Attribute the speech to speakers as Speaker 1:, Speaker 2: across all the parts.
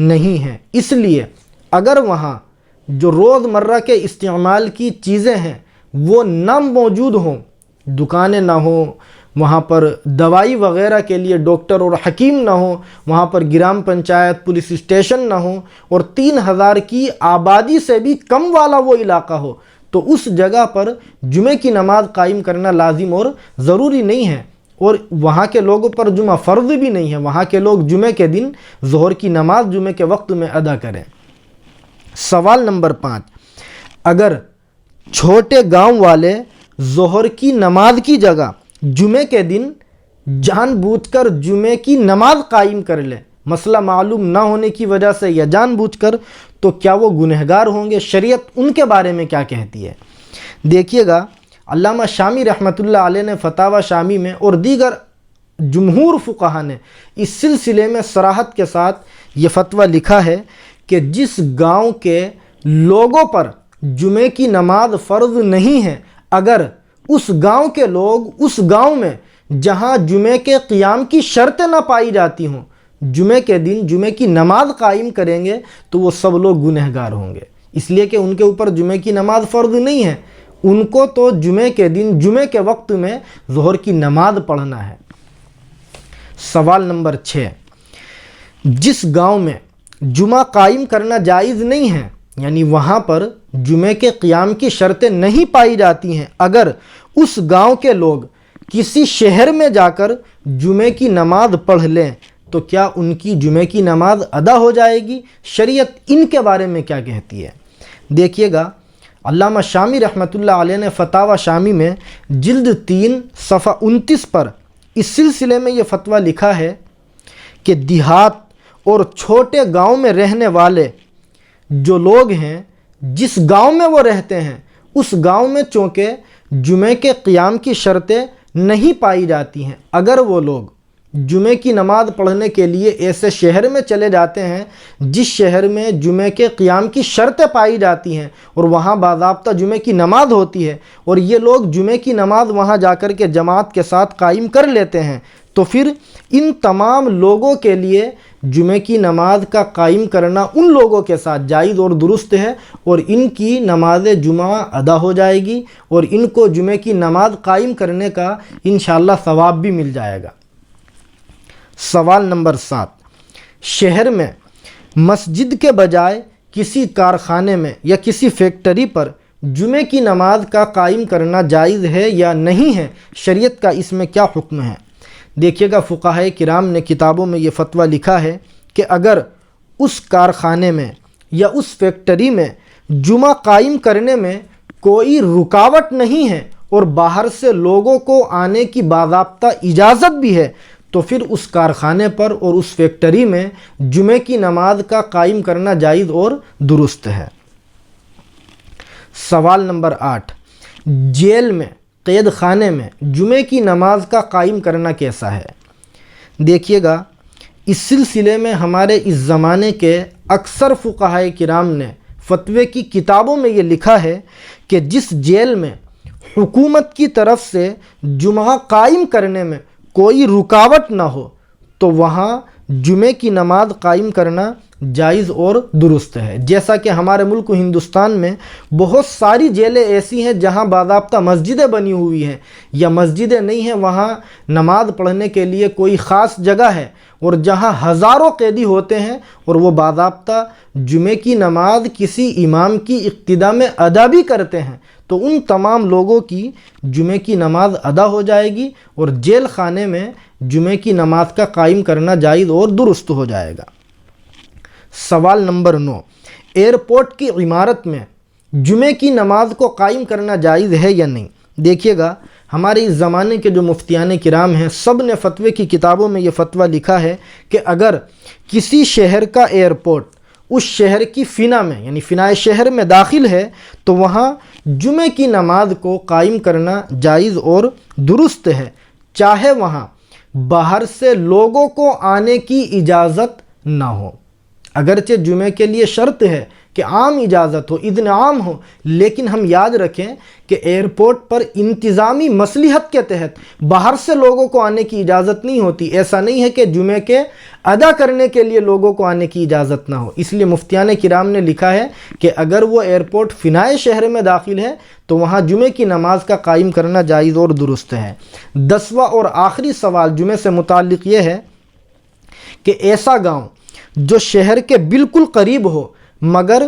Speaker 1: نہیں ہیں۔ اس لیے اگر وہاں جو روزمرہ کے استعمال کی چیزیں ہیں وہ نہ موجود ہوں، دکانیں نہ ہوں، وہاں پر دوائی وغیرہ کے لیے ڈاکٹر اور حکیم نہ ہوں، وہاں پر گرام پنچایت پولیس اسٹیشن نہ ہوں، اور 3000 کی آبادی سے بھی کم والا وہ علاقہ ہو، تو اس جگہ پر جمعے کی نماز قائم کرنا لازم اور ضروری نہیں ہے، اور وہاں کے لوگوں پر جمعہ فرض بھی نہیں ہے۔ وہاں کے لوگ جمعے کے دن ظہر کی نماز جمعے کے وقت میں ادا کریں۔ سوال نمبر 5، اگر چھوٹے گاؤں والے ظہر کی نماز کی جگہ جمعے کے دن جان بوجھ کر جمعے کی نماز قائم کر لیں، مسئلہ معلوم نہ ہونے کی وجہ سے یا جان بوجھ کر، تو کیا وہ گنہگار ہوں گے؟ شریعت ان کے بارے میں کیا کہتی ہے؟ دیکھیے گا، علامہ شامی رحمۃ اللہ علیہ نے فتاوی شامی میں اور دیگر جمہور فقہا نے اس سلسلے میں صراحت کے ساتھ یہ فتویٰ لکھا ہے کہ جس گاؤں کے لوگوں پر جمعے کی نماز فرض نہیں ہے، اگر اس گاؤں کے لوگ اس گاؤں میں جہاں جمعے کے قیام کی شرطیں نہ پائی جاتی ہوں جمعے کے دن جمعے کی نماز قائم کریں گے تو وہ سب لوگ گنہگار ہوں گے، اس لیے کہ ان کے اوپر جمعے کی نماز فرض نہیں ہے، ان کو تو جمعے کے دن جمعے کے وقت میں ظہر کی نماز پڑھنا ہے۔ سوال نمبر 6، جس گاؤں میں جمعہ قائم کرنا جائز نہیں ہے، یعنی وہاں پر جمعے کے قیام کی شرطیں نہیں پائی جاتی ہیں، اگر اس گاؤں کے لوگ کسی شہر میں جا کر جمعے کی نماز پڑھ لیں تو کیا ان کی جمعے کی نماز ادا ہو جائے گی؟ شریعت ان کے بارے میں کیا کہتی ہے؟ دیکھیے گا، علامہ شامی رحمۃ اللہ علیہ نے فتاوی شامی میں جلد 3 صفحہ 29 پر اس سلسلے میں یہ فتویٰ لکھا ہے کہ دیہات اور چھوٹے گاؤں میں رہنے والے جو لوگ ہیں، جس گاؤں میں وہ رہتے ہیں، اس گاؤں میں چونکہ جمعے کے قیام کی شرطیں نہیں پائی جاتی ہیں، اگر وہ لوگ جمعے کی نماز پڑھنے کے لیے ایسے شہر میں چلے جاتے ہیں جس شہر میں جمعے کے قیام کی شرطیں پائی جاتی ہیں اور وہاں باضابطہ جمعے کی نماز ہوتی ہے، اور یہ لوگ جمعے کی نماز وہاں جا کر کے جماعت کے ساتھ قائم کر لیتے ہیں، تو پھر ان تمام لوگوں کے لیے جمعے کی نماز کا قائم کرنا ان لوگوں کے ساتھ جائز اور درست ہے، اور ان کی نماز جمعہ ادا ہو جائے گی اور ان کو جمعے کی نماز قائم کرنے کا انشاءاللہ ثواب بھی مل جائے گا۔ سوال نمبر 7، شہر میں مسجد کے بجائے کسی کارخانے میں یا کسی فیکٹری پر جمعے کی نماز کا قائم کرنا جائز ہے یا نہیں ہے؟ شریعت کا اس میں کیا حکم ہے؟ دیکھیے گا، فقہاء کرام نے کتابوں میں یہ فتویٰ لکھا ہے کہ اگر اس کارخانے میں یا اس فیکٹری میں جمعہ قائم کرنے میں کوئی رکاوٹ نہیں ہے اور باہر سے لوگوں کو آنے کی باضابطہ اجازت بھی ہے، تو پھر اس کارخانے پر اور اس فیکٹری میں جمعے کی نماز کا قائم کرنا جائز اور درست ہے۔ سوال نمبر 8، جیل میں، قید خانے میں جمعے کی نماز کا قائم کرنا کیسا ہے؟ دیکھیے گا، اس سلسلے میں ہمارے اس زمانے کے اکثر فقہاء کرام نے فتوے کی کتابوں میں یہ لکھا ہے کہ جس جیل میں حکومت کی طرف سے جمعہ قائم کرنے میں کوئی رکاوٹ نہ ہو تو وہاں جمعے کی نماز قائم کرنا جائز اور درست ہے۔ جیسا کہ ہمارے ملک ہندوستان میں بہت ساری جیلیں ایسی ہیں جہاں باضابطہ مسجدیں بنی ہوئی ہیں یا مسجدیں نہیں ہیں، وہاں نماز پڑھنے کے لیے کوئی خاص جگہ ہے، اور جہاں ہزاروں قیدی ہوتے ہیں اور وہ باضابطہ جمعے کی نماز کسی امام کی اقتداء میں ادا بھی کرتے ہیں، تو ان تمام لوگوں کی جمعے کی نماز ادا ہو جائے گی اور جیل خانے میں جمعے کی نماز کا قائم کرنا جائز اور درست ہو جائے گا۔ سوال نمبر 9، ایئرپورٹ کی عمارت میں جمعے کی نماز کو قائم کرنا جائز ہے یا نہیں؟ دیکھیے گا، ہمارے اس زمانے کے جو مفتیان کرام ہیں سب نے فتوے کی کتابوں میں یہ فتویٰ لکھا ہے کہ اگر کسی شہر کا ایئرپورٹ اس شہر کی فنا میں یعنی فنائے شہر میں داخل ہے تو وہاں جمعے کی نماز کو قائم کرنا جائز اور درست ہے، چاہے وہاں باہر سے لوگوں کو آنے کی اجازت نہ ہو۔ اگرچہ جمعے کے لیے شرط ہے کہ عام اجازت ہو، اذن عام ہو، لیکن ہم یاد رکھیں کہ ایئرپورٹ پر انتظامی مصلحت کے تحت باہر سے لوگوں کو آنے کی اجازت نہیں ہوتی۔ ایسا نہیں ہے کہ جمعے کے ادا کرنے کے لیے لوگوں کو آنے کی اجازت نہ ہو۔ اس لیے مفتیان کرام نے لکھا ہے کہ اگر وہ ایئرپورٹ فنائے شہر میں داخل ہے تو وہاں جمعے کی نماز کا قائم کرنا جائز اور درست ہے۔ 10واں اور آخری سوال جمعے سے متعلق یہ ہے کہ ایسا گاؤں جو شہر کے بالکل قریب ہو مگر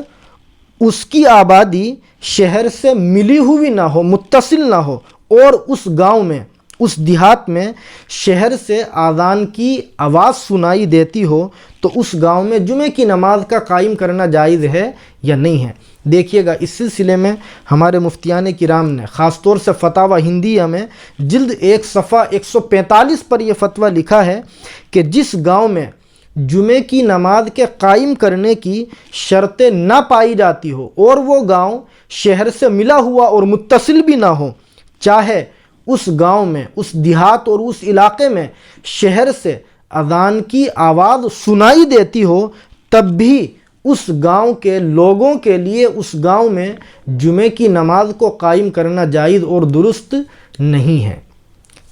Speaker 1: اس کی آبادی شہر سے ملی ہوئی نہ ہو، متصل نہ ہو، اور اس گاؤں میں، اس دیہات میں شہر سے اذان کی آواز سنائی دیتی ہو تو اس گاؤں میں جمعے کی نماز کا قائم کرنا جائز ہے یا نہیں ہے۔ دیکھیے گا اس سلسلے میں ہمارے مفتیان کرام نے خاص طور سے فتاوی ہندیہ میں جلد 1 صفحہ 145 پر یہ فتویٰ لکھا ہے کہ جس گاؤں میں جمعے کی نماز کے قائم کرنے کی شرطیں نہ پائی جاتی ہو اور وہ گاؤں شہر سے ملا ہوا اور متصل بھی نہ ہو، چاہے اس گاؤں میں، اس دیہات اور اس علاقے میں شہر سے اذان کی آواز سنائی دیتی ہو، تب بھی اس گاؤں کے لوگوں کے لیے اس گاؤں میں جمعے کی نماز کو قائم کرنا جائز اور درست نہیں ہے۔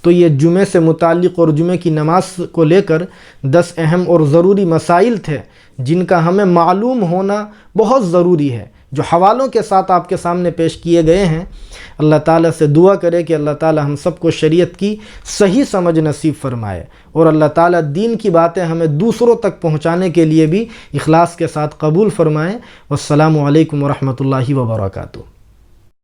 Speaker 1: تو یہ جمعے سے متعلق اور جمعے کی نماز کو لے کر 10 اہم اور ضروری مسائل تھے جن کا ہمیں معلوم ہونا بہت ضروری ہے، جو حوالوں کے ساتھ آپ کے سامنے پیش کیے گئے ہیں۔ اللہ تعالیٰ سے دعا کرے کہ اللہ تعالیٰ ہم سب کو شریعت کی صحیح سمجھ نصیب فرمائے، اور اللہ تعالیٰ دین کی باتیں ہمیں دوسروں تک پہنچانے کے لیے بھی اخلاص کے ساتھ قبول فرمائے۔ والسلام علیکم ورحمۃ اللہ وبرکاتہ۔